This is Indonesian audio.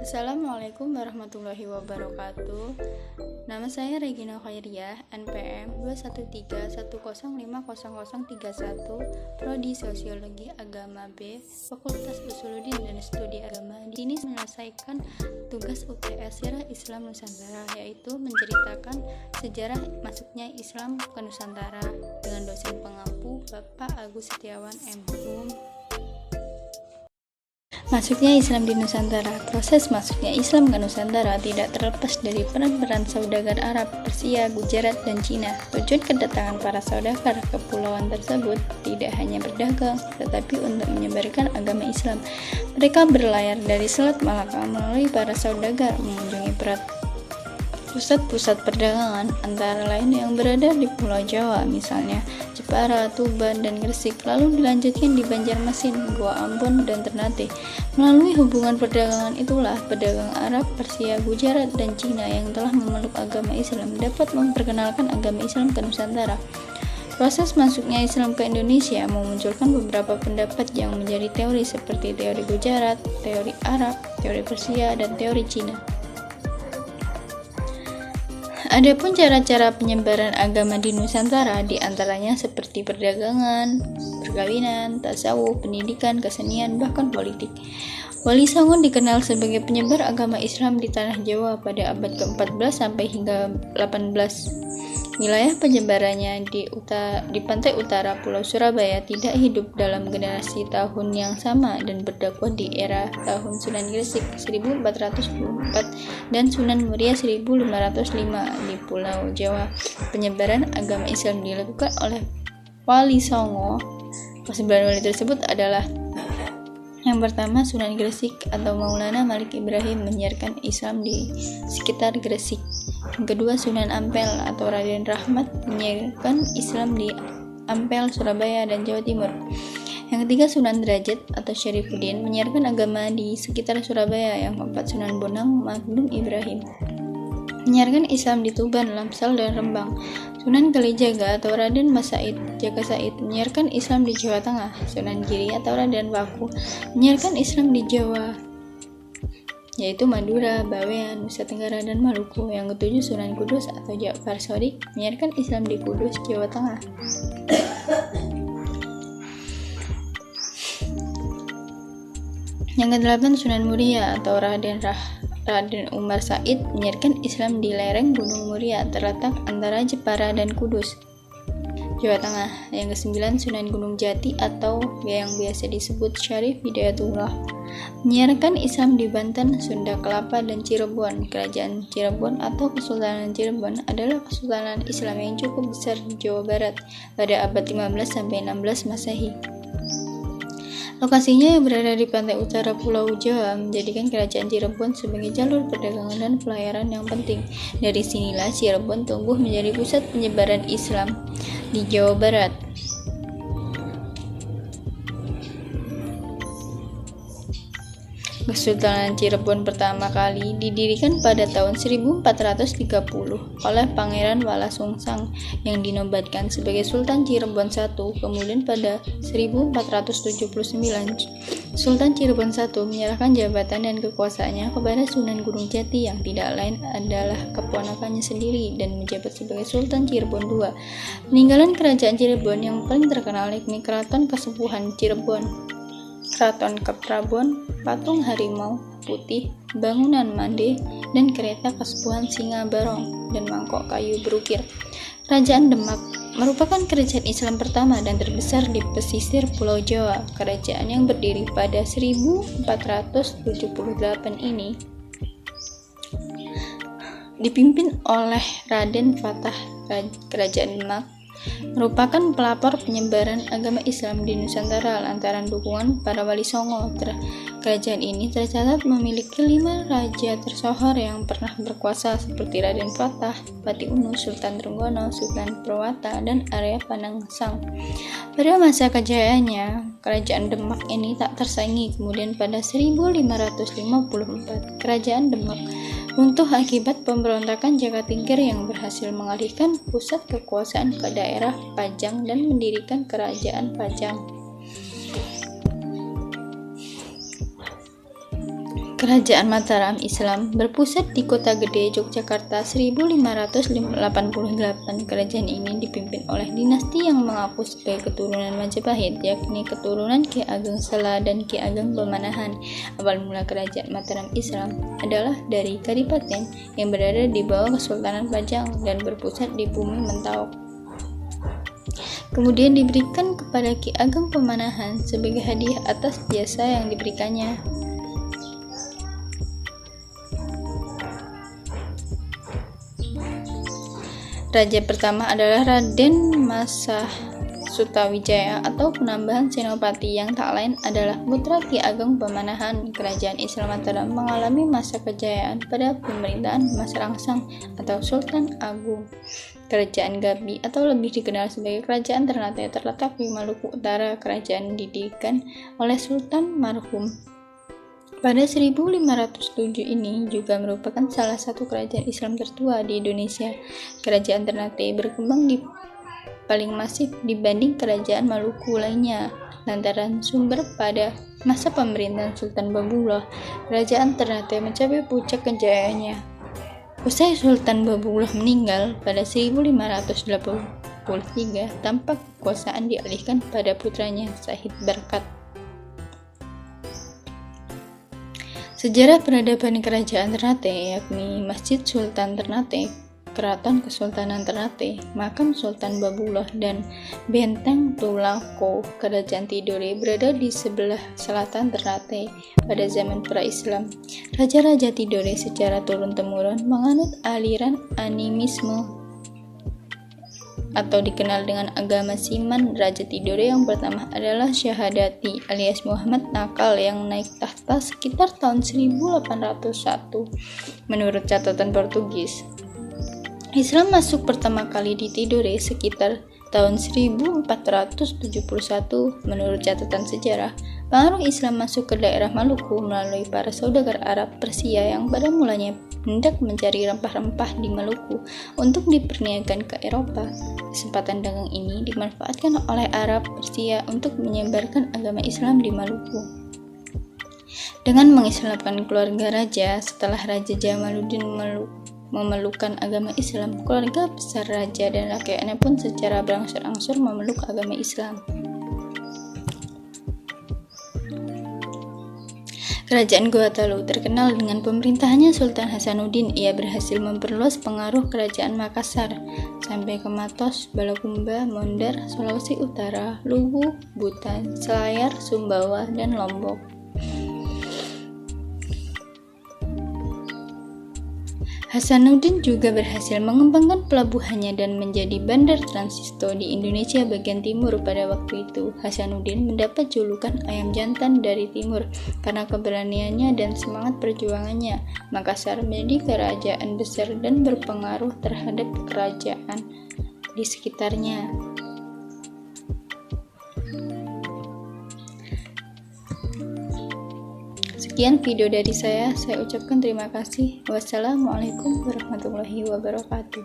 Assalamualaikum warahmatullahi wabarakatuh. Nama saya Regina Khairiyah, NPM 21310500031, Prodi Sosiologi Agama B, Fakultas Usuluddin dan Studi Agama. Di sini menyelesaikan tugas UTS Sirah Islam Nusantara, yaitu menceritakan sejarah masuknya Islam ke Nusantara dengan dosen pengampu Bapak Agus Setiawan M.Hum. Masuknya Islam di Nusantara. Proses masuknya Islam ke Nusantara tidak terlepas dari peran-peran saudagar Arab, Persia, Gujarat, dan Cina. Tujuan kedatangan para saudagar ke kepulauan tersebut tidak hanya berdagang, tetapi untuk menyebarkan agama Islam. Mereka berlayar dari Selat Malaka melalui para saudagar mengunjungi pusat-pusat perdagangan antara lain yang berada di Pulau Jawa, misalnya Jepara, Tuban, dan Gresik, lalu dilanjutkan di Banjarmasin, Goa Ambon, dan Ternate. Melalui hubungan perdagangan itulah pedagang Arab, Persia, Gujarat, dan Cina yang telah memeluk agama Islam dapat memperkenalkan agama Islam ke Nusantara. Proses masuknya Islam ke Indonesia memunculkan beberapa pendapat yang menjadi teori seperti teori Gujarat, teori Arab, teori Persia, dan teori Cina. Adapun cara-cara penyebaran agama di Nusantara diantaranya seperti perdagangan, perkawinan, tasawuf, pendidikan, kesenian, bahkan politik. Wali Songo dikenal sebagai penyebar agama Islam di tanah Jawa pada abad ke-14 sampai hingga 18. Wilayah penyebarannya di pantai utara Pulau Surabaya tidak hidup dalam generasi tahun yang sama dan berdakwah di era tahun Sunan Gresik 1424 dan Sunan Muria 1505 di Pulau Jawa. Penyebaran agama Islam dilakukan oleh Wali Songo. Kesembilan wali tersebut adalah: yang pertama, Sunan Gresik atau Maulana Malik Ibrahim menyiarkan Islam di sekitar Gresik. Yang kedua, Sunan Ampel atau Raden Rahmat menyiarkan Islam di Ampel, Surabaya, dan Jawa Timur. Yang ketiga, Sunan Derajat atau Syarifuddin menyiarkan agama di sekitar Surabaya. Yang keempat, Sunan Bonang Magdum Ibrahim menyiarkan Islam di Tuban, Lamsal, dan Rembang. Sunan Kalijaga atau Raden Mas Said Jaka Said menyiarkan Islam di Jawa Tengah. Sunan Giri atau Raden Paku menyiarkan Islam di Jawa, yaitu Madura, Bawean, Nusa Tenggara, dan Maluku. Yang ketujuh, Sunan Kudus atau Ja'far Shadiq menyiarkan Islam di Kudus, Jawa Tengah. Yang kedelapan, Sunan Muria atau Raden Umar Said menyiarkan Islam di lereng Gunung Muria terletak antara Jepara dan Kudus, Jawa Tengah. Yang kesembilan, Sunan Gunung Jati atau yang biasa disebut Syarif Hidayatullah menyiarkan Islam di Banten, Sunda Kelapa, dan Cirebon. Kerajaan Cirebon atau Kesultanan Cirebon adalah kesultanan Islam yang cukup besar di Jawa Barat pada abad 15 sampai 16 Masehi. Lokasinya yang berada di pantai utara Pulau Jawa menjadikan kerajaan Cirebon sebagai jalur perdagangan dan pelayaran yang penting. Dari sinilah Cirebon tumbuh menjadi pusat penyebaran Islam di Jawa Barat. Kesultanan Cirebon pertama kali didirikan pada tahun 1430 oleh Pangeran Walasungsang yang dinobatkan sebagai Sultan Cirebon I. Kemudian pada 1479, Sultan Cirebon I menyerahkan jabatan dan kekuasaannya kepada Sunan Gunung Jati yang tidak lain adalah keponakannya sendiri dan menjabat sebagai Sultan Cirebon II. Peninggalan kerajaan Cirebon yang paling terkenal yakni Keraton Kasepuhan Cirebon, Keraton Keprabon, patung harimau putih, bangunan mande, dan kereta Kasepuhan Singa Barong dan mangkok kayu berukir. Kerajaan Demak merupakan kerajaan Islam pertama dan terbesar di pesisir Pulau Jawa. Kerajaan yang berdiri pada 1478 ini dipimpin oleh Raden Fatah. Kerajaan Demak merupakan pelopor penyebaran agama Islam di Nusantara lantaran dukungan para wali Songo. Kerajaan ini tercatat memiliki 5 raja tersohor yang pernah berkuasa seperti Raden Fatah, Pati Unu, Sultan Trenggono, Sultan Perwata, dan Arya Panangsang. Pada masa kejayaannya, kerajaan Demak ini tak tersaingi. Kemudian pada 1554, kerajaan Demak runtuh akibat pemberontakan Jakatingkir yang berhasil mengalihkan pusat kekuasaan ke daerah Pajang dan mendirikan kerajaan Pajang. Kerajaan Mataram Islam berpusat di Kota Gede, Yogyakarta 1588. Kerajaan ini dipimpin oleh dinasti yang mengaku sebagai keturunan Majapahit, yakni keturunan Ki Ageng Sela dan Ki Ageng Pemanahan. Awal mula Kerajaan Mataram Islam adalah dari Kadipaten yang berada di bawah Kesultanan Pajang dan berpusat di Bumi Mentawai. Kemudian diberikan kepada Ki Ageng Pemanahan sebagai hadiah atas jasa yang diberikannya. Raja pertama adalah Raden Masah Sutawijaya atau penambahan Senopati, yang tak lain adalah putra Ki Ageng Pemanahan. Kerajaan Islam Mataram mengalami masa kejayaan pada pemerintahan Mas Rangsang atau Sultan Agung. Kerajaan Gabi atau lebih dikenal sebagai Kerajaan Ternate terletak di Maluku Utara. Kerajaan didirikan oleh Sultan marhum pada 1507 ini juga merupakan salah satu kerajaan Islam tertua di Indonesia. Kerajaan Ternate berkembang paling masif dibanding kerajaan Maluku lainnya lantaran sumber pada masa pemerintahan Sultan Babullah. Kerajaan Ternate mencapai puncak kejayaannya usai Sultan Babullah meninggal pada 1583 tanpa kekuasaan dialihkan pada putranya Syahid Barkat. Sejarah peradaban Kerajaan Ternate yakni Masjid Sultan Ternate, Keraton Kesultanan Ternate, Makam Sultan Babullah, dan Benteng Tulako Kerajaan Tidore berada di sebelah selatan Ternate. Pada zaman pra-Islam, Raja-Raja Tidore secara turun-temurun menganut aliran animisme atau dikenal dengan agama Siman. Raja Tidore yang pertama adalah Syahadati alias Muhammad Nakal yang naik tahta sekitar tahun 1801 menurut catatan Portugis. Islam masuk pertama kali di Tidore sekitar tahun 1471 menurut catatan sejarah. Pengaruh Islam masuk ke daerah Maluku melalui para saudagar Arab Persia yang pada mulanya hendak mencari rempah-rempah di Maluku untuk diperniagaan ke Eropa. Kesempatan dagang ini dimanfaatkan oleh Arab Persia untuk menyebarkan agama Islam di Maluku. Dengan mengislamkan keluarga raja, setelah Raja Jamaluddin memelukkan agama Islam, keluarga besar raja dan rakyatnya pun secara berangsur-angsur memeluk agama Islam. Kerajaan Gorontalo terkenal dengan pemerintahannya Sultan Hasanuddin. Ia berhasil memperluas pengaruh Kerajaan Makassar sampai ke Matos, Balakumba, Mondar, Sulawesi Utara, Luwu, Butan, Selayar, Sumbawa, dan Lombok. Hasanuddin juga berhasil mengembangkan pelabuhannya dan menjadi bandar transito di Indonesia bagian timur pada waktu itu. Hasanuddin mendapat julukan ayam jantan dari timur karena keberaniannya dan semangat perjuangannya. Makassar menjadi kerajaan besar dan berpengaruh terhadap kerajaan di sekitarnya. Sekian video dari saya ucapkan terima kasih. Wassalamualaikum warahmatullahi wabarakatuh.